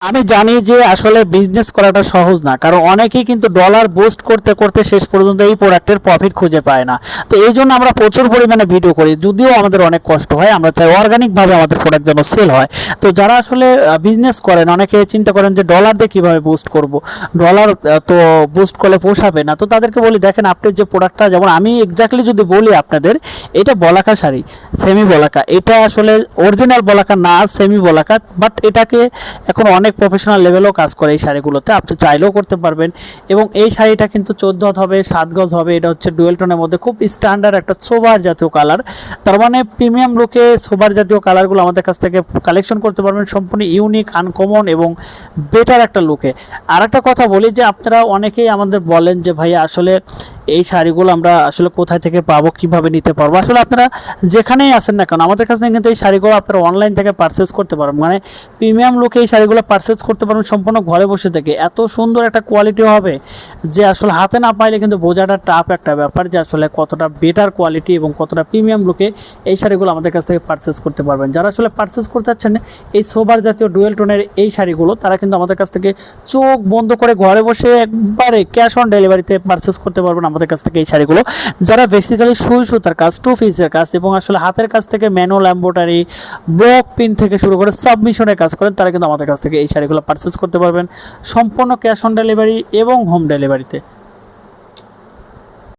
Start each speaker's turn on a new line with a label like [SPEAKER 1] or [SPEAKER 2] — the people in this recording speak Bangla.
[SPEAKER 1] আমি জানি যে আসলে বিজনেস করাটা সহজ না, কারণ অনেকেই কিন্তু ডলার বুস্ট করতে করতে শেষ পর্যন্ত এই প্রোডাক্টের প্রফিট খুঁজে পায় না। তো এই জন্য আমরা প্রচুর পরিমাণে ভিডিও করি, যদিও আমাদের অনেক কষ্ট হয়। আমরা চাই অর্গানিকভাবে আমাদের প্রোডাক্ট যেন সেল হয়। তো যারা আসলে বিজনেস করেন, অনেকে চিন্তা করেন যে ডলার দিয়ে কীভাবে বুস্ট করব, ডলার তো বুস্ট করলে পোষাবে না। তো তাদেরকে বলি, দেখেন আপনি যে প্রোডাক্টটা, যেমন আমি এক্স্যাক্টলি যদি বলি আপনাদের, এটা বলাকা শাড়ি, সেমি বলাকা। এটা আসলে অরিজিনাল বলাকা না, সেমি বলাকা, বাট এটাকে এখন অনেক প্রফেশনাল লেভেলও কাজ করে এই শাড়িগুলোতে, আপনি চাইলেও করতে পারবেন। এবং এই শাড়িটা কিন্তু 14 হাত হবে, 7 গজ হবে। এটা হচ্ছে ডুয়েল টোনের মধ্যে খুব স্ট্যান্ডার্ড একটা সোবার জাতীয় কালার। তার মানে প্রিমিয়াম লুকে সোবার জাতীয় কালারগুলো আমাদের কাছ থেকে কালেকশন করতে পারবেন, সম্পূর্ণ ইউনিক, আনকমন এবং বেটার একটা লুকে। আর একটা কথা বলি যে আপনারা অনেকেই আমাদের বলেন যে ভাই আসলে এই শাড়িগুলো আমরা আসলে কোথায় থেকে পাবো, কিভাবে নিতে পারবো। আসলে আপনারা যেখানেই আসেন না কেন, আমাদের কাছে কিন্তু এই শাড়িগুলো আপনারা অনলাইন থেকে পারচেস করতে পারবেন, মানে প্রিমিয়াম লুকে এই শাড়িগুলো পারচেস করতে পারবেন সম্পূর্ণ ঘরে বসে থেকে। এত সুন্দর একটা কোয়ালিটি হবে যে আসলে হাতে না পাইলে কিন্তু বোঝাটা টাফ একটা ব্যাপার যে আসলে কতটা বেটার কোয়ালিটি এবং কতটা প্রিমিয়াম লুকে এই শাড়িগুলো আমাদের কাছ থেকে পারচেস করতে পারবেন। যারা আসলে পারচেস করতে চাচ্ছেন এই সোবার জাতীয় ডুয়েল টোনের এই শাড়িগুলো, তারা কিন্তু আমাদের কাছ থেকে চোখ বন্ধ করে ঘরে বসে একবারে ক্যাশ অন ডেলিভারিতে পারচেস করতে পারবেন আমাদের কাছ থেকে এই শাড়িগুলো। যারা বেসিক্যালি সুই সুতার কাজ, টু পিসের কাজ এবং আসলে হাতের কাছ থেকে ম্যানুয়াল এমব্রয়ডারি, ব্লক পিন থেকে শুরু করে সাবমিশনের কাজ করেন, তারা কিন্তু আমাদের কাছ থেকে এই শাড়িগুলো পারচেস করতে পারবেন সম্পূর্ণ ক্যাশ অন ডেলিভারি এবং হোম ডেলিভারিতে।